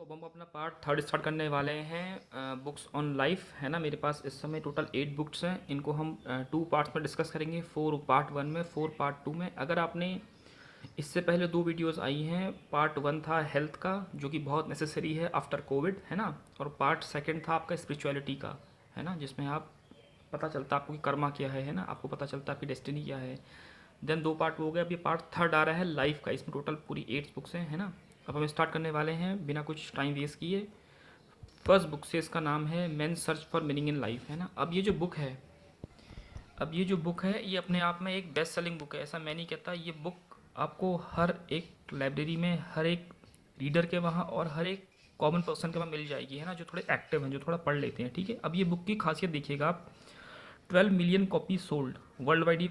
तो अब हम अपना पार्ट थर्ड स्टार्ट करने वाले हैं। बुक्स ऑन लाइफ है ना। मेरे पास इस समय टोटल 8 बुक्स हैं। इनको हम 2 पार्ट्स में डिस्कस करेंगे, 4 पार्ट 1 में, 4 पार्ट 2 में। अगर आपने इससे पहले 2 वीडियोस आई हैं, पार्ट 1 था हेल्थ का जो कि बहुत नेसेसरी है आफ्टर कोविड है ना, और पार्ट सेकंड था आपका स्पिरिचुअलिटी का है ना, जिसमें आप पता चलता आपको कि कर्मा क्या है ना, आपको पता चलता आपकी डेस्टिनी क्या है। देन 2 पार्ट हो गए, अभी पार्ट थर्ड आ रहा है लाइफ का। इसमें टोटल पूरी 8 बुक्स हैं है ना। अब हम स्टार्ट करने वाले हैं बिना कुछ टाइम वेस्ट किए। फर्स्ट बुक से इसका नाम है man search for meaning in life है ना। अब ये जो बुक है ये अपने आप में एक बेस्ट सेलिंग बुक है, ऐसा मैं नहीं कहता। ये बुक आपको हर एक लाइब्रेरी में, हर एक रीडर के वहाँ और हर एक कॉमन पर्सन के वहाँ मिल जाएगी है ना, जो थोड़े एक्टिव हैं, जो थोड़ा पढ़ लेते हैं। ठीक है, अब ये बुक की खासियत देखिएगा आप। 12 million copy sold, world wide ये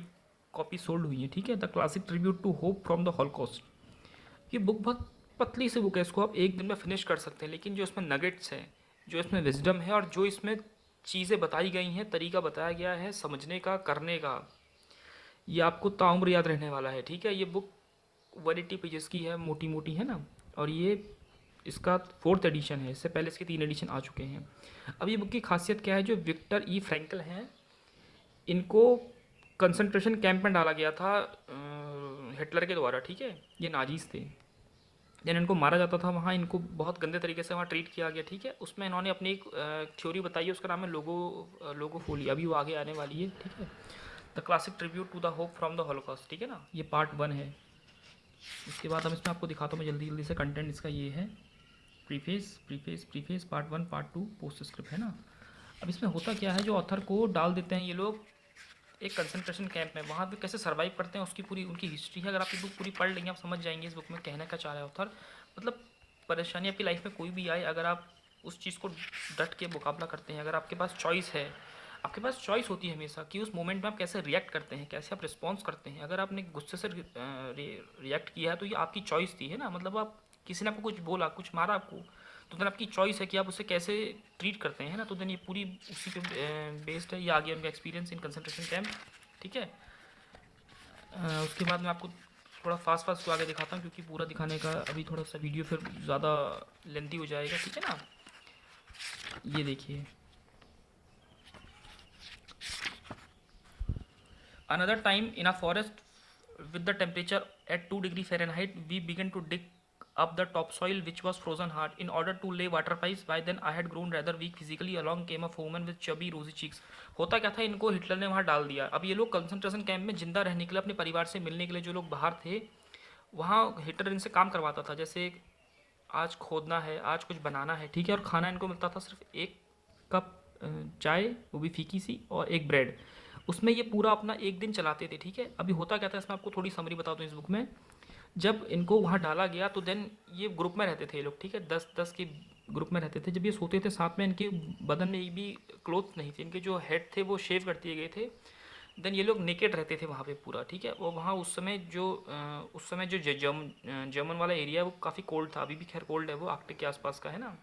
कॉपी सोल्ड हुई है। ठीक है, the classic tribute to hope from the holocaust. ये बुक बहुत पतली सी बुक है, इसको आप एक दिन में फिनिश कर सकते हैं, लेकिन जो इसमें नगेट्स हैं, जो इसमें विजडम है और जो इसमें चीज़ें बताई गई हैं, तरीका बताया गया है समझने का, करने का, ये आपको ताउम्र याद रहने वाला है। ठीक है, ये बुक 180 पेजेस की है, मोटी मोटी है ना, और ये इसका 4th एडिशन है। इससे पहले इसके 3 एडिशन आ चुके हैं। अब ये बुक की खासियत क्या है, जो विक्टर ई फ्रैंकल हैं, इनको कंसंट्रेशन कैंप में डाला गया था हिटलर के द्वारा। ठीक है, ये नाजीज थे। देन इनको मारा जाता था वहाँ, इनको बहुत गंदे तरीके से वहाँ ट्रीट किया गया। ठीक है, उसमें इन्होंने अपनी एक थ्योरी बताई है, उसका नाम है लोगोफोलिया। अभी वो आगे आने वाली है। ठीक है, the classic tribute to the hope from the holocaust. ठीक है ना, ये पार्ट 1 है। उसके बाद हम इसमें आपको दिखाता हूँ मैं जल्दी जल्दी से। कंटेंट इसका ये है, preface part 1 part 2 post script है ना। अब इसमें होता क्या है, जो ऑथर को डाल देते हैं ये लोग एक कंसंट्रेशन कैंप में, वहाँ पे कैसे सर्वाइव करते हैं उसकी पूरी उनकी हिस्ट्री है। अगर आप ये बुक पूरी पढ़ लेंगे आप समझ जाएंगे इस बुक में कहना क्या चाह रहा है ऑथर। मतलब परेशानी आपकी लाइफ में कोई भी आए, अगर आप उस चीज़ को डट के मुकाबला करते हैं, अगर आपके पास चॉइस है, आपके पास चॉइस होती है हमेशा कि उस मोमेंट में आप कैसे रिएक्ट करते हैं, कैसे आप रिस्पॉन्स करते हैं। अगर आपने गुस्से से रिएक्ट किया है तो ये आपकी चॉइस थी है ना। मतलब आप किसी ने आपको कुछ बोला, कुछ मारा आपको, तो देन आपकी चॉइस है कि आप उसे कैसे ट्रीट करते हैं ना। तो देन ये पूरी उसी पे बेस्ड है। ये आ गया उनका एक्सपीरियंस इन कंसंट्रेशन कैंप। ठीक है, उसके बाद मैं आपको थोड़ा फास्ट फास्ट को आगे दिखाता हूँ, क्योंकि पूरा दिखाने का अभी थोड़ा सा वीडियो फिर ज़्यादा लेंथी हो जाएगा। ठीक है ना, ये देखिए। Another time in a forest with the temperature at 2 degree Fahrenheit, we began to dig up the topsoil which was frozen hard in order to lay water pipes. By then I had grown rather weak physically. Along came a woman with chubby rosy cheeks. होता क्या था, इनको Hitler ने वहाँ डाल दिया। अब ये लोग कंसंट्रेशन कैंप में जिंदा रहने के लिए, अपने परिवार से मिलने के लिए, जो लोग बाहर थे वहाँ हिटलर इनसे काम करवाता था। जैसे आज खोदना है, आज कुछ बनाना है। ठीक है, और खाना इनको मिलता था सिर्फ एक कप चाय, वो भी फीकी सी, और एक ब्रेड। उसमें ये पूरा अपना एक दिन चलाते थे। ठीक है, अभी होता क्या था, इसमें आपको थोड़ी समरी बता दूँ इस बुक में। जब इनको वहाँ डाला गया तो देन ये ग्रुप में रहते थे ये लोग। ठीक है, 10-10 के ग्रुप में रहते थे। जब ये सोते थे साथ में, इनके बदन में भी क्लोथ नहीं थे, इनके जो हेड थे वो शेव कर दिए गए थे। देन ये लोग नेकेड रहते थे वहाँ पे पूरा। ठीक है, वो वहाँ उस समय जो जर्मन वाला एरिया है वो काफ़ी कोल्ड था। अभी भी खैर कोल्ड है, वो आर्कटिक के आसपास का है ना।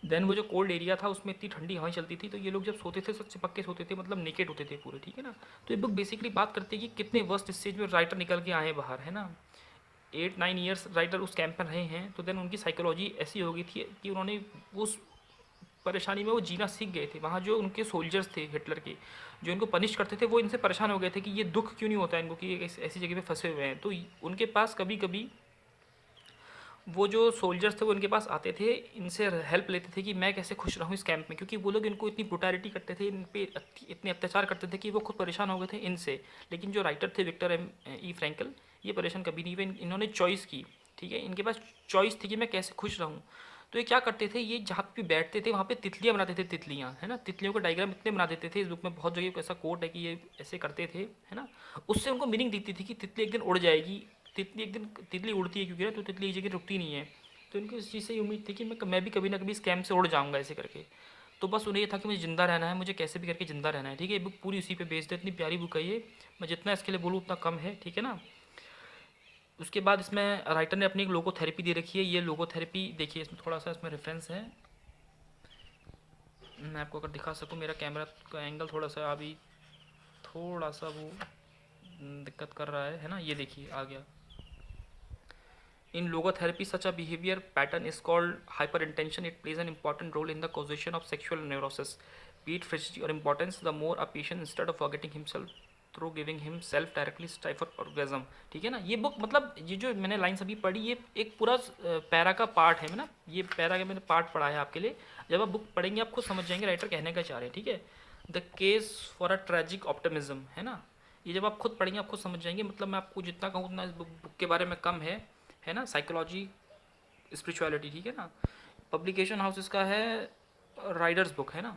देन वो जो कोल्ड एरिया था उसमें इतनी ठंडी हवाएं चलती थी, तो ये लोग जब सोते थे सब चिपक के सोते थे, मतलब नेकेड होते थे पूरे। ठीक है ना, तो ये बुक बेसिकली बात करती है कि कितने वर्स्ट स्टेज में राइटर निकल के आए हैं बाहर है ना। 8-9 ईयर्स राइटर उस कैंप में रहे हैं, तो देन उनकी साइकोलॉजी ऐसी हो गई थी कि उन्होंने उस परेशानी में वो जीना सीख गए थे। वहाँ जो उनके सोल्जर्स थे हिटलर के, जो इनको पनिश करते थे, वो इनसे परेशान हो गए थे कि ये दुख क्यों नहीं होता है इनको, कि ये ऐसी जगह पे फंसे हुए हैं। तो उनके पास कभी कभी वो जो सोल्जर्स थे वो इनके पास आते थे, इनसे हेल्प लेते थे कि मैं कैसे खुश रहूँ इस कैंप में, क्योंकि वो लोग इनको इतनी ब्रुटैलिटी करते थे, इन पे इतने अत्याचार करते थे कि वो खुद परेशान हो गए थे इनसे। लेकिन जो राइटर थे विक्टर ई फ्रैंकल, ये परेशान कभी नहीं हुए। इन्होंने चॉइस की। ठीक है, इनके पास चॉइस थी कि मैं कैसे खुश रहूँ। तो ये क्या करते थे, ये जहाँ पे बैठते थे वहाँ पे तितलियाँ बनाते थे, तितलियाँ है ना। तितलियों का डायग्राम इतने बना देते थे, इस बुक में बहुत जगह ऐसा कोट है कि ये ऐसे करते थे है ना। उससे उनको मीनिंग दिखती थी कि तितली एक दिन उड़ जाएगी। तितली उड़ती है क्योंकि ना, तो तितली एक जगह रुकती नहीं है। तो इनको इस चीज़ से उम्मीद थी कि मैं भी कभी ना कभी इस कैंप से उड़ जाऊँगा ऐसे करके। तो बस उन्हें ये था कि मुझे ज़िंदा रहना है, मुझे कैसे भी करके ज़िंदा रहना है। ठीक है, ये बुक पूरी उसी पे बेस्ड है। इतनी प्यारी बुक है ये, मैं जितना इसके लिए बोलूँ उतना कम है। ठीक है ना, उसके बाद इसमें राइटर ने अपनी एक लोगोथेरेपी दे रखी है। ये लोगोथेरेपी देखिए, इसमें थोड़ा सा इसमें रेफरेंस है। मैं आपको अगर दिखा सकूँ, मेरा कैमरा का एंगल थोड़ा सा अभी थोड़ा सा वो दिक्कत कर रहा है ना। ये देखिए आ गया। In logotherapy, such a behavior pattern is called hyperintention. It plays an important role in the causation of sexual neurosis, be it frigidity or impotence. The more a patient, instead of forgetting himself through giving himself directly strive for orgasm. ठीक है ना, ये book मतलब ये जो मैंने line अभी पढ़ी, ये एक पूरा पैरा का पार्ट है ना, ये पैरा का मैंने पार्ट पढ़ा है आपके लिए। जब आप बुक पढ़ेंगे आप खुद समझ जाएंगे राइटर कहने का चाह रहे हैं। ठीक है, the case for a tragic optimism है ना, ये जब आप खुद पढ़ेंगे आप खुद समझ जाएंगे। मतलब मैं आपको जितना कहूँ उतना इस बुक के बारे में कम है ना। साइकोलॉजी स्पिरिचुअलिटी, ठीक है ना। पब्लिकेशन हाउस इसका है राइडर्स बुक है ना,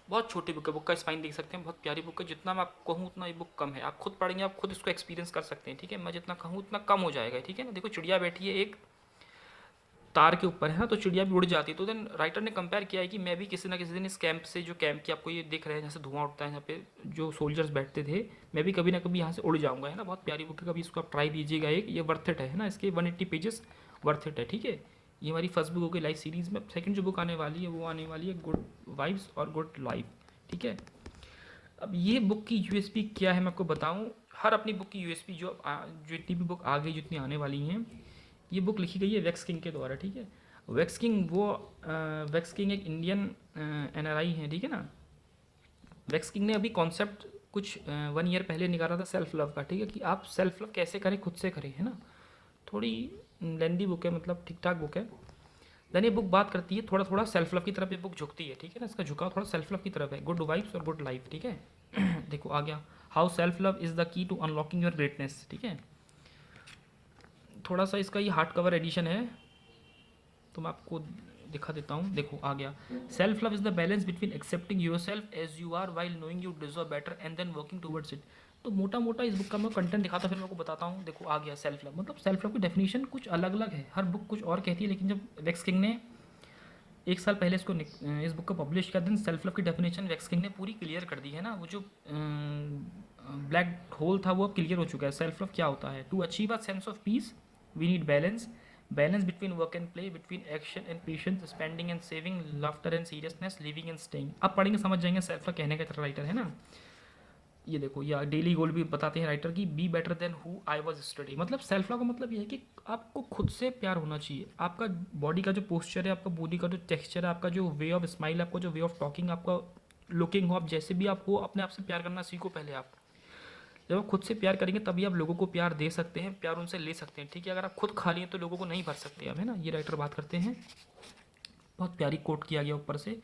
बहुत छोटी बुक है। बुक का स्पाइन देख सकते हैं, बहुत प्यारी बुक है। जितना मैं आपको कहूँ उतना ये बुक कम है, आप खुद पढ़ेंगे आप खुद इसको एक्सपीरियंस कर सकते हैं। ठीक है, मैं जितना कहूँ उतना कम हो जाएगा। ठीक है ना, देखो चिड़िया बैठी है एक तार के ऊपर है ना, तो चिड़िया भी उड़ जाती है। तो देन राइटर ने कंपेयर किया है कि मैं भी किसी ना किसी दिन इस कैंप से, जो कैंप की आपको ये दिख रहे हैं जैसे धुआं उठता है यहाँ पे जो सोल्जर्स बैठते थे, मैं भी कभी ना कभी यहाँ से उड़ जाऊँगा है ना। बहुत प्यारी बुक है, कभी इसको आप ट्राई कीजिएगा। एक ये वर्थ इट है ना, इसके 180 पेजेस वर्थ इट है। ठीक है, ये हमारी फर्स्ट बुक हो गई लाइफ सीरीज़ में। सेकंड जो बुक आने वाली है वो आने वाली है गुड वाइब्स और गुड लाइफ। ठीक है, अब ये बुक की यूएसपी क्या है मैं आपको बताऊं। हर अपनी बुक की यूएसपी जो जितनी भी बुक आ गई, जितनी आने वाली हैं, ये बुक लिखी गई है वैक्स किंग के द्वारा। ठीक है, वैक्स किंग वैक्स किंग एक इंडियन एनआरआई है। ठीक है ना, वैक्स किंग ने अभी कॉन्सेप्ट कुछ 1 ईयर पहले निकाला था सेल्फ लव का। ठीक है, कि आप सेल्फ लव कैसे करें, खुद से करें है ना। थोड़ी लेंदी बुक है, मतलब ठीक ठाक बुक है। देन ये बुक बात करती है थोड़ा थोड़ा सेल्फ लव की तरफ, ये बुक झुकती है। ठीक है ना, इसका झुकाव थोड़ा सेल्फ लव की तरफ है, गुड वाइब्स और गुड लाइफ। ठीक है देखो आ गया, how self love is the key to unlocking your greatness. ठीक है, थोड़ा सा इसका ये हार्ड कवर एडिशन है, तो मैं आपको दिखा देता हूँ। देखो आ गया, self love is the balance between accepting yourself as you are while knowing you deserve better and then working towards it. तो मोटा मोटा इस बुक का मैं कंटेंट दिखाता हूँ, फिर मैं आपको बताता हूँ। देखो आ गया सेल्फ लव, मतलब सेल्फ लव की डेफिनेशन कुछ अलग अलग है, हर बुक कुछ और कहती है। लेकिन जब वैक्स किंग ने 1 साल पहले इस बुक को पब्लिश किया, दिन सेल्फ लव की डेफिनेशन वैक्स किंग ने पूरी क्लियर कर दी है ना। वो जो ब्लैक होल था वो अब क्लियर हो चुका है। सेल्फ लव क्या होता है, to achieve a sense of peace we need balance, balance between work and play, between action and patience, spending and saving, laughter and seriousness, living and staying. आप पढ़ेंगे समझ जाएंगे सेल्फ लव कहने का writer है ना। ये देखो, या डेली गोल भी बताते हैं राइटर की, be better than who I was study. मतलब सेल्फ लव का मतलब ये है कि आपको खुद से प्यार होना चाहिए। आपका बॉडी का जो पोस्चर है, आपका बॉडी का जो टेक्सचर है, आपका जो वे ऑफ स्माइल, आपका जो वे ऑफ टॉकिंग, आपका लुकिंग हो, आप जैसे भी आप हो, अपने आप से प्यार करना सीखो पहले आप। जब आप खुद से प्यार करेंगे तभी आप लोगों को प्यार दे सकते हैं, प्यार उनसे ले सकते हैं। ठीक है, अगर आप खुद खाली हैं तो लोगों को नहीं भर सकते आप है ना। ये राइटर बात करते हैं, बहुत प्यारी कोट किया गया ऊपर से,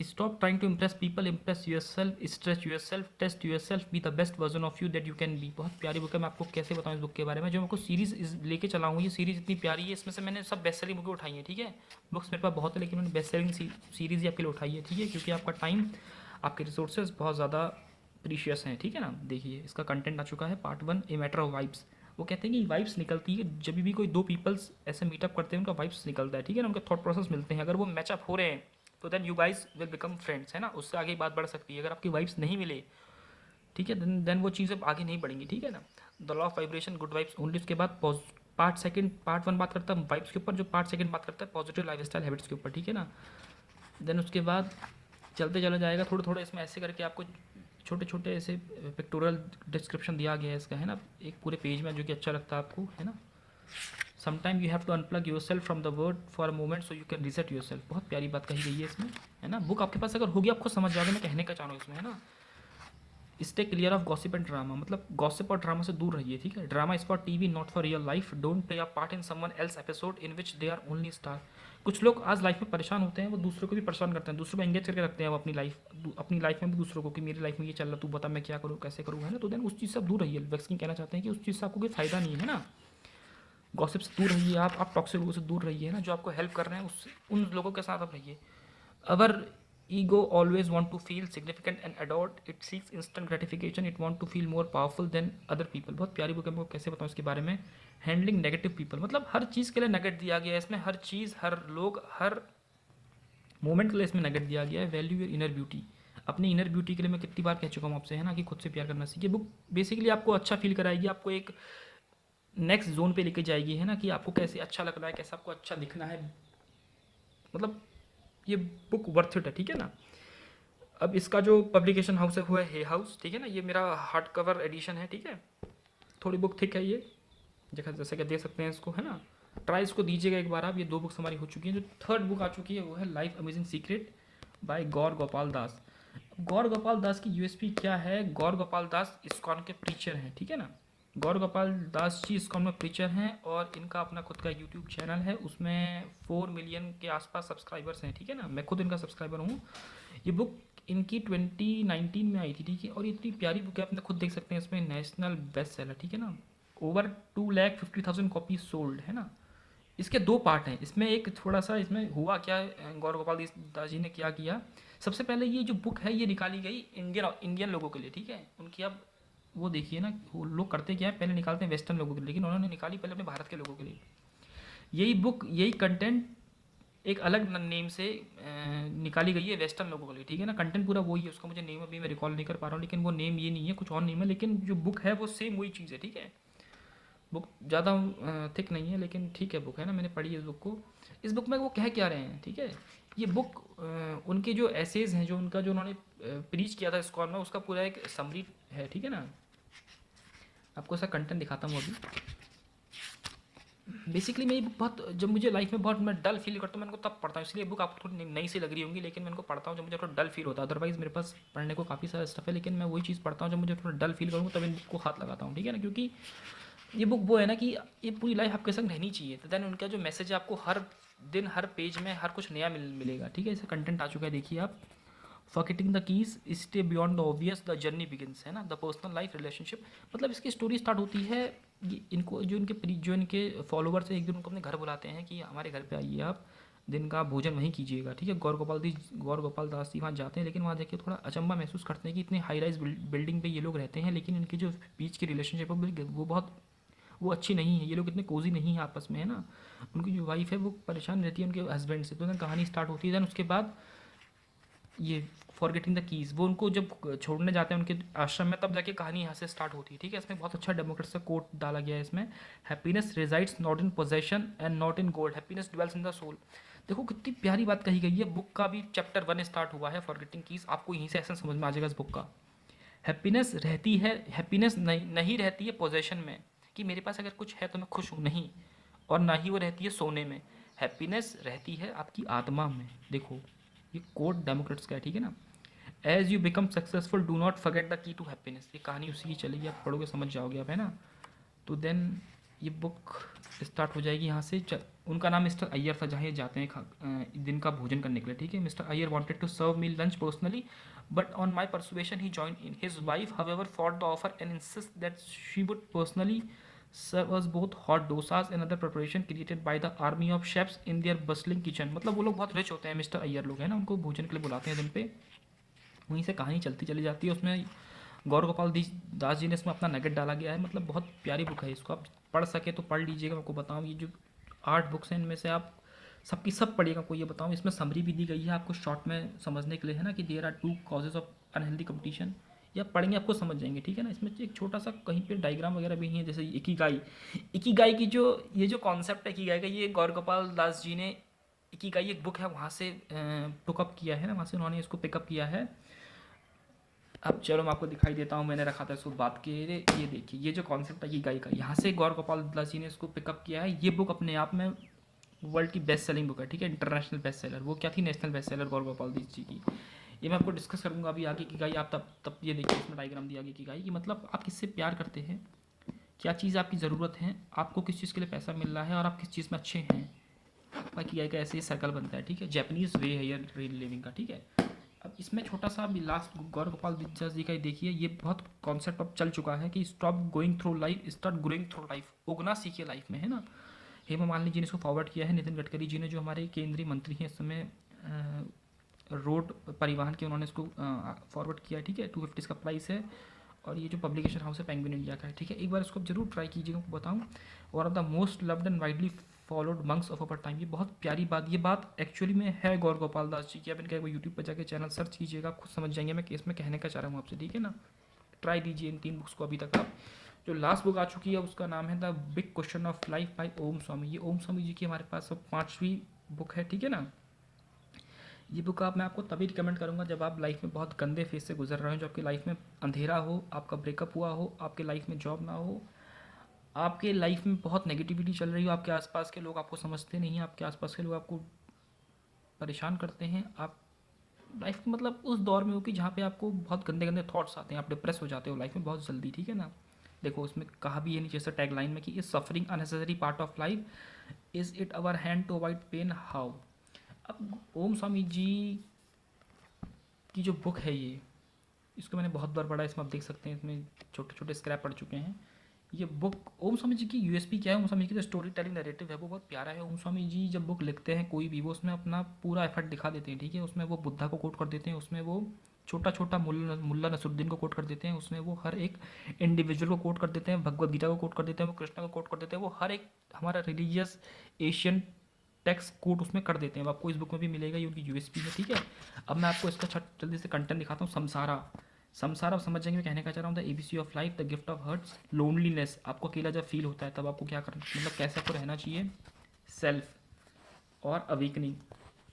stop trying to impress people, impress yourself, stretch yourself, test yourself, be the best version of you that you can be. बहुत प्यारी बुक है, मैं आपको कैसे बताऊँ इस बुक के बारे में। जो मैं आपको सीरीज़ लेके चला हूँ, ये सीरीज़ इतनी प्यारी है, इसमें से मैंने सब बेस्ट सेलिंग बुकें उठाई हैं। ठीक है, बुक्स मेरे पास बहुत है, लेकिन मैंने बेस्ट सेलिंग सीरीज़ ही आपके लिए उठाई है। ठीक है, क्योंकि आपका टाइम, आपके रिसोर्सेज बहुत ज़्यादा प्रीशियस हैं। ठीक है ना, देखिए इसका कंटेंट आ चुका है part 1, a matter of vibes. वो कहते हैं कि वाइब्स निकलती है जब भी कोई दो पीपल्स ऐसे मीटअप करते हैं, उनका वाइब्स निकलता है। ठीक है ना, उनके थॉट प्रोसेस मिलते हैं। अगर वो मैचअप हो रहे हैं तो then you guys will become friends है ना, उससे आगे बात बढ़ सकती है। अगर आपकी वाइब्स नहीं मिले, ठीक है, देन वो चीज़ें आगे नहीं बढ़ेंगी। ठीक है ना, the law of vibration, good vibes only. उसके बाद पार्ट 1 बात करता है वाइब्स के ऊपर, जो पार्ट 2 बात करता है पॉजिटिव लाइफ स्टाइल हैबिट्स के ऊपर। ठीक है ना, देन उसके बाद चलते चला जाएगा थोड़ा थोड़ा, इसमें ऐसे करके आपको छोटे छोटे ऐसे पिक्टोरियल डिस्क्रिप्शन दिया गया है इसका है ना, एक पूरे पेज में, जो कि अच्छा लगता है आपको है ना। Sometime you have to unplug yourself from the world for a moment so you can reset yourself. बहुत प्यारी बात कही गई है इसमें है ना। बुक आपके पास अगर होगी आप खुद समझ जाओगे मैं कहने का चाह रहा हूँ इसमें है ना। Stay clear of gossip and drama, मतलब गॉसिप और ड्रामा से दूर रहिए। ठीक है, drama is for TV not for real life, don't play a part in someone else episode in which they are only star. कुछ लोग आज लाइफ में परेशान होते हैं, वो दूसरों को भी परेशान करते हैं, दूसरों को एंगेज करके रखते हैं वो अपनी लाइफ में भी दूसरों को, कि मेरी लाइफ में ये चल रहा, तू बता मैं क्या करूँ कैसे करूँ है ना। तो देन उस चीज़ से आप दूर रहिए। वैक्स किंग कहना चाहते हैं कि उस चीज़ से आपको कोई फायदा नहीं है ना। गॉसिप से दूर रहिए, आप टॉक्सिक लोगों से दूर रहिए है ना, जो आपको हेल्प कर रहे हैं उससे, उन लोगों के साथ आप रहिए। अवर ego always want to feel significant and adored, it seeks instant gratification, it want to feel more powerful than other people। बहुत प्यारी बुक है, मैं कैसे बताऊँ इसके बारे में। हैंडलिंग नेगेटिव पीपल, मतलब हर चीज़ के लिए नगेट दिया गया है इसमें, हर चीज़, हर लोग, हर मोमेंट के लिए इसमें नगेट दिया गया है। वैल्यू योर इनर ब्यूटी, अपनी इनर ब्यूटी के लिए मैं कितनी बार कह चुका हूँ आपसे है ना, कि खुद से प्यार करना सीखिए। बुक बेसिकली आपको अच्छा फील कराएगी, आपको एक नेक्स्ट जोन पे लेके जाएगी है ना, कि आपको कैसे अच्छा लगना है, कैसे आपको अच्छा दिखना है। मतलब ये बुक वर्थ इट है। ठीक है ना, अब इसका जो पब्लिकेशन हाउस है वो है हे हाउस। ठीक है ना, ये मेरा हार्ड कवर एडिशन है। ठीक है, थोड़ी बुक थिक है ये, जैसा कि देख सकते हैं इसको है ना। ट्राई इसको दीजिएगा एक बार आप। ये 2 बुक्स हमारी हो चुकी हैं। जो थर्ड बुक आ चुकी है वो है लाइफ अमेजिंग सीक्रेट बाय गौर गोपाल दास। गौर गोपाल दास की यूएसपी क्या है? गौर गोपाल दास इस्कॉन के प्रीचर हैं, ठीक है ना। गौर गोपाल दास जी इस्कॉन में प्रीचर हैं और इनका अपना खुद का यूट्यूब चैनल है, उसमें 4 मिलियन के आसपास सब्सक्राइबर्स हैं, ठीक है ना। मैं खुद इनका सब्सक्राइबर हूँ। ये बुक इनकी 2019 में आई थी, ठीक है। और ये इतनी प्यारी बुक है, आप खुद देख सकते हैं, इसमें नेशनल बेस्ट सेलर, ठीक है ना। ओवर 2,50,000 कॉपी सोल्ड है ना। इसके 2 पार्ट हैं। इसमें एक थोड़ा सा इसमें हुआ क्या, गौर गोपाल दास जी ने क्या किया। सबसे पहले ये जो बुक है ये निकाली गई इंडियन इंडियन लोगों के लिए, ठीक है। उनकी अब वो देखिए ना, वो लोग करते क्या है, पहले निकालते हैं वेस्टर्न लोगों के लिए, लेकिन उन्होंने निकाली पहले अपने भारत के लोगों के लिए। यही बुक यही कंटेंट एक अलग नेम से निकाली गई है वेस्टर्न लोगों के लिए, ठीक है ना। कंटेंट पूरा वही है, उसका मुझे नेम अभी मैं रिकॉल नहीं कर पा रहा हूँ, लेकिन वो नेम ये नहीं है, कुछ और नेम है, लेकिन जो बुक है वो सेम वही चीज़ है, ठीक है। बुक ज़्यादा थिक नहीं है, लेकिन ठीक है बुक है ना, मैंने पढ़ी है इस बुक को। इस बुक में वो कह क्या रहे हैं, ठीक है। ये बुक उनके जो एसेज हैं, जो उनका जो उन्होंने प्रीच किया था इस्कॉन में, उसका पूरा एक समरी है, ठीक है ना। आपको ऐसा कंटेंट दिखाता हूँ अभी। बेसिकली मैं ये बुक बहुत, जब मुझे लाइफ में बहुत मैं डल फील करता हूँ, मैं इनको तब पढ़ता हूँ। इसलिए बुक आपको थोड़ी नई सी लग रही होंगी, लेकिन मैं इनको पढ़ता हूँ जब मुझे थोड़ा डल फील होता है। अदरवाइज़ मेरे पास पढ़ने को काफ़ी सारा स्टफ है, लेकिन मैं वही चीज़ पढ़ता हूँ जब मुझे थोड़ा डल फील करूँगा, तब इन बुक को हाथ लगाता हूँ, ठीक है ना। क्योंकि ये बुक वो है ना कि ये पूरी लाइफ आपके संग रहनी चाहिए। तो देन उनका जो मैसेज है आपको हर दिन हर पेज में हर कुछ नया मिलेगा, ठीक है। ऐसा कंटेंट आ चुका है, देखिए आप। Forgetting the keys, stay beyond the obvious, the journey begins, है ना। द पर्सनल लाइफ रिलेशनशिप, मतलब इसकी स्टोरी स्टार्ट होती है। ये इनको जो इनके फॉलोवर्स हैं, एक दिन उनको अपने घर बुलाते हैं कि हमारे घर पे आइए आप, दिन का भोजन वहीं कीजिएगा, ठीक है। गौर गोपाल दास जी वहाँ जाते हैं, लेकिन वहाँ देखिए थोड़ा अचंभा महसूस करते हैं कि इतने हाई राइज बिल्डिंग पे ये लोग रहते हैं, लेकिन इनकी जो बीच की रिलेशनशिप है वो बहुत वो अच्छी नहीं है। ये लोग इतने कोजी नहीं है आपस में, है ना। उनकी जो वाइफ है वो परेशान रहती है उनके हस्बैंड से। तो ना कहानी स्टार्ट होती है। दैन उसके बाद ये फॉरगेटिंग द कीज़, वो उनको जब छोड़ने जाते हैं उनके आश्रम में, तब जाके कहानी यहाँ से स्टार्ट होती है, ठीक है। इसमें बहुत अच्छा डेमोक्रेट का कोट डाला गया है इसमें। Happiness resides not in possession and not in gold, happiness dwells in the soul. देखो कितनी प्यारी बात कही गई है। बुक का भी चैप्टर 1 स्टार्ट हुआ है, फॉरगेटिंग कीज़। आपको यहीं से ऐसा समझ में आ जाएगा इस बुक का। हैप्पीनेस रहती है, हैप्पीनेस नहीं रहती है पोजेशन में, कि मेरे पास अगर कुछ है तो मैं खुश हूँ, नहीं। और ना ही वो रहती है सोने में। हैप्पीनेस रहती है आपकी आत्मा में। देखो ये कोट डेमोक्रेट्स का है, ठीक है ना। As you become successful do not forget the key to happiness. ये कहानी उसी की चलेगी, आप पढ़ोगे समझ जाओगे आप, है ना। तो देन ये बुक स्टार्ट हो जाएगी यहाँ से। उनका नाम मिस्टर अय्यर था, जहाँ ये जाते हैं दिन का भोजन करने के लिए, ठीक है। Mister Iyer wanted to serve me lunch personally, but on my persuasion he join in. His wife however fought the offer and insist that she would personally serve us both hot dosas and other preparation created by the army of chefs in their bustling kitchen। मतलब वो लोग बहुत rich होते हैं, mister Iyer लोग, है ना। उनको भोजन के लिए बुलाते हैं दिन पे। वहीं से कहानी चलती चली जाती है। उसमें गौर गोपाल दास जी ने इसमें अपना नगेट डाला गया है। मतलब बहुत प्यारी बुक है, इसको आप पढ़ सके तो पढ़ लीजिएगा। मैं आपको बताऊँ, ये जो 8 बुक्स हैं इनमें से आप सबकी सब पढ़िएगा। कोई ये बताऊँ, इसमें समरी भी दी गई है आपको शॉर्ट में समझने के लिए, है ना, कि there are 2 causes of unhealthy competition. या पढ़ेंगे आपको समझ जाएंगे, ठीक है ना। इसमें एक छोटा सा कहीं पे डायग्राम वगैरह भी है, जैसे इकिगाई की जो ये जो कॉन्सेप्ट है इकिगाई का, ये गौर गोपाल दास जी ने इकिगाई एक बुक है वहाँ से टुकअप किया है ना, वहाँ से उन्होंने इसको पिकअप किया है। अब चलो मैं आपको दिखाई देता हूँ, मैंने रखा था इसको बात के लिए। ये देखिए ये जो कॉन्सेप्ट है इकिगाई का, यहाँ से गौर गोपाल दास जी ने इसको पिकअप किया है। ये बुक अपने आप में वर्ल्ड की बेस्ट सेलिंग बुक है, ठीक है। International best seller. वो क्या थी, नेशनल बेस्ट सेलर गौर गोपाल दास जी की। ये मैं आपको डिस्कस करूँगा अभी आगे की गाई। आप तब ये देखिए इसमें डायग्राम दिया आगे की गाई कि मतलब आप किससे प्यार करते हैं, क्या चीज़ आपकी ज़रूरत है, आपको किस चीज़ के लिए पैसा मिल रहा है, और आप किस चीज़ में अच्छे हैं। बाकी गाई का ऐसे ही सर्कल बनता है, ठीक है। जैपनीज़ वे है यार रियल लिविंग का, ठीक है। अब इसमें छोटा सा अभी लास्ट गौर गोपाल दास जी का ही देखिए। ये बहुत कॉन्सेप्ट अब चल चुका है कि stop going through life, start growing through life. उगना सीखिए लाइफ में, है ना। हेमा मालिनी जी ने इसको फॉरवर्ड किया है। नितिन गडकरी जी ने, जो हमारे केंद्रीय मंत्री हैं इस समय रोड परिवहन के, उन्होंने इसको फॉरवर्ड किया है, ठीक है। 250 इसका प्राइस है। और ये जो पब्लिकेशन हाउस है पेंगुइन इंडिया का है, ठीक है। एक बार इसको जरूर ट्राई कीजिएगा। आपको बताऊँ, one of the most loved and widely followed monks of our time. ये बहुत प्यारी बात, ये बात एक्चुअली में है गौर गोपाल दास जी की। आप इनका यूट्यूब पर जाकर चैनल सर्च कीजिएगा, आप खुद समझ जाएंगे मैं केस में कहने का चाह रहा हूँ आपसे, ठीक है ना। ट्राई दीजिए इन 3 बुक्स को अभी तक आप। जो लास्ट बुक आ चुकी है उसका नाम है the big question of life by Om Swami. ये ओम स्वामी जी की हमारे पास अब 5वीं बुक है, ठीक है ना। ये बुक मैं आपको तभी रिकमेंड करूँगा जब आप लाइफ में बहुत गंदे फेज से गुजर रहे हो, जो आपकी लाइफ में अंधेरा हो, आपका ब्रेकअप हुआ हो, आपके लाइफ में जॉब ना हो, आपके लाइफ में बहुत नेगेटिविटी चल रही हो, आपके आसपास के लोग आपको समझते नहीं हैं, आपके आसपास के लोग आपको परेशान करते हैं, आप लाइफ में मतलब उस दौर में हो कि जहाँ पे आपको बहुत गंदे गंदे थॉट्स आते हैं, आप डिप्रेस हो जाते हो लाइफ में बहुत जल्दी, ठीक है ना। देखो उसमें कहा भी है नीचे से टैग लाइन में कि is suffering unnecessary part of life, is it our hand to avoid pain, how. अब ओम स्वामी जी की जो बुक है ये, इसको मैंने बहुत बार पढ़ा, इसमें आप देख सकते हैं इसमें छोटे छोटे स्क्रैप पढ़ चुके हैं। ये बुक ओम स्वामी जी की यूएसपी क्या है, ओम स्वामी जी की जो स्टोरी टेलिंग नैरेटिव है वो बहुत प्यारा है। ओम स्वामी जी जब बुक लिखते हैं कोई भी, वो उसमें अपना पूरा एफर्ट दिखा देते हैं, ठीक है। उसमें वो बुद्धा को कोट कर देते हैं, उसमें वो छोटा छोटा मुल्ला नसरुद्दीन को कोट कर देते हैं, उसमें वो हर एक इंडिविजुअल को कोट कर देते हैं, भगवद गीता को कोट कर देते हैं, वो कृष्णा को कोट कर देते हैं, वो हर एक हमारा रिलीजियस एशियन टेक्स्ट कोट उसमें कर देते हैं। वो आपको इस बुक में भी मिलेगा, ये उनकी यूएसपी है, ठीक है। अब मैं आपको इसका जल्दी से कंटेंट दिखाता हूँ। समसारा, संसार आप समझ जाएंगे मैं कहने का चाह रहा हूँ। The ABC of life, the gift of hurts, loneliness, आपको अकेला जब फील होता है तब आपको क्या करना, मतलब कैसे आपको रहना चाहिए, सेल्फ, और अवेकनिंग।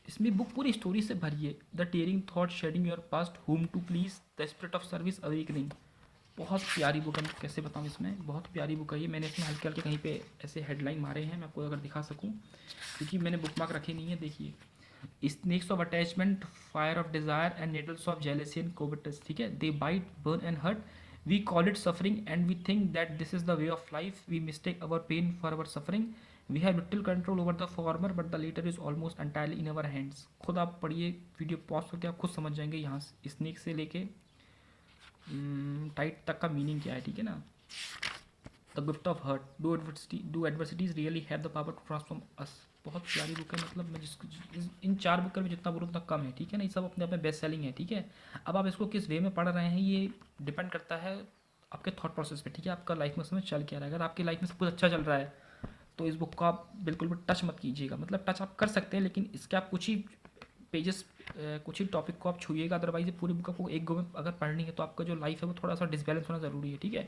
इसमें बुक पूरी स्टोरी से भरी है। The tearing thought, shedding your past, home to please, the spirit of service, awakening. बहुत प्यारी बुक है, मैं कैसे बताऊँ, इसमें बहुत प्यारी बुक है ये। मैंने इसमें हल्के हल्के कहीं पे ऐसे हेडलाइन मारे हैं, मैं आपको अगर दिखा सकूँ, क्योंकि मैंने बुक मार्क रखी नहीं है। देखिए, snakes of attachment, fire of desire and needles of jealousy and covetous, ठीक है। They bite, burn and hurt, we call it suffering and we think that this is the way of life, we mistake our pain for our suffering, we have little control over the former but the latter is almost entirely in our hands. खुद आप पढ़िए, video pause करके आप खुद समझ जाएंगे यहाँ से स्नेक से लेके टाइट तक का मीनिंग क्या है, ठीक है ना। The gift of hurt, do adversities really have the power to transform us. बहुत प्यारी बुक है, मतलब मैं जिसको इन 4 बुक का मैं जितना बोलूँ उतना कम है, ठीक है ना। ये सब अपने आप में बेस्ट सेलिंग है, ठीक है। अब आप इसको किस वे में पढ़ रहे हैं ये डिपेंड करता है आपके थॉट प्रोसेस पे, ठीक है। आपका लाइफ में उसमें चल क्या रहा है। अगर आपकी लाइफ में सब कुछ अच्छा चल रहा है तो इस बुक को आप बिल्कुल भी टच मत कीजिएगा। मतलब टच आप कर सकते हैं लेकिन इसके आप कुछ ही पेजेस, कुछ ही टॉपिक को आप छूइएगा, अदरवाइज ये पूरी बुक आपको एक गो में अगर पढ़नी है तो आपका जो लाइफ है वो थोड़ा सा डिसबैलेंस होना ज़रूरी है, ठीक है।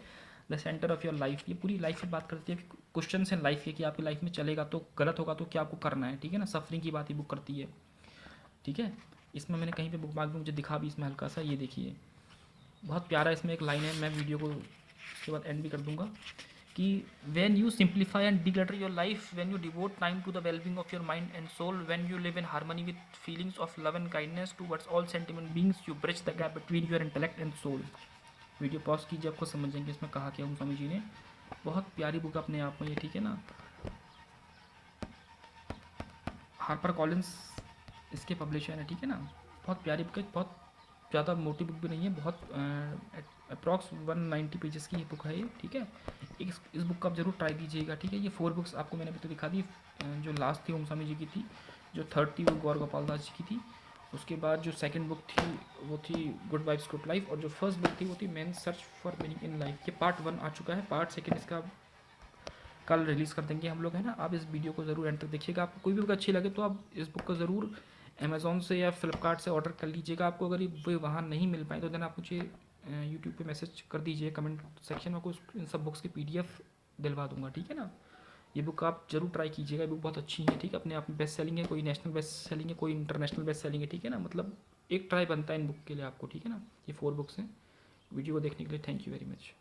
The centre of your life, ये पूरी लाइफ से बात करती है, क्वेश्चन है लाइफ के कि आपकी लाइफ में चलेगा तो गलत होगा तो क्या आपको करना है, ठीक है ना। सफरिंग की बात ही बुक करती है, ठीक है। इसमें मैंने कहीं पे बुक मार्क में मुझे दिखा भी इसमें हल्का सा, ये देखिए बहुत प्यारा इसमें एक लाइन है, मैं वीडियो को उसके बाद एंड भी कर दूंगा कि when you simplify and declutter your life, when you devote time to the wellbeing of your mind and soul, when you live in harmony with feelings of love and kindness towards all sentient beings, you bridge the gap between your intellect and soul. Video pause कीजिए, आपको समझ जाएंगे इसमें कहा क्या हूँ स्वामी जी ने। बहुत प्यारी बुक अपने आप में ये, ठीक है ना। हार्पर कॉलिंस इसके पब्लिशर है, ठीक है ना। बहुत प्यारी बुक है, बहुत ज़्यादा मोटी बुक भी नहीं है, बहुत अप्रॉक्स 190 पेजेस की बुक है ये, ठीक है। इस बुक का आप जरूर ट्राई कीजिएगा, ठीक है। ये 4 बुक्स आपको मैंने अभी तो दिखा दी। जो लास्ट थी ओम स्वामी जी की थी, जो थर्ड थी वो गौर गोपाल दास जी की थी, उसके बाद जो सेकंड बुक थी वो थी गुड वाइब्स गुड लाइफ, और जो फर्स्ट बुक थी वो थी man search for meaning in life. ये पार्ट 1 आ चुका है, पार्ट 2 इसका कल रिलीज़ कर देंगे हम लोग, है ना। आप इस वीडियो को ज़रूर एंड तक देखिएगा। आपको कोई भी बुक अच्छी लगे तो आप इस बुक को ज़रूर अमेज़ॉन से या फ्लिपकार्ट से ऑर्डर कर लीजिएगा। आपको अगर ये वहाँ नहीं मिल पाए तो देन आप मुझे यूट्यूब पे मैसेज कर दीजिए कमेंट सेक्शन में, आपको इन सब बुक्स की PDF दिलवा दूंगा, ठीक है ना। ये बुक आप जरूर ट्राई कीजिएगा, ये बुक बहुत अच्छी है, ठीक है। अपने आप में बेस्ट सेलिंग है, कोई नेशनल बेस्ट सेलिंग है, कोई इंटरनेशनल बेस्ट सेलिंग है, ठीक है ना। मतलब एक ट्राई बनता है इन बुक के लिए आपको, ठीक है ना। ये 4 बुक्स हैं। वीडियो को देखने के लिए थैंक यू वेरी मच।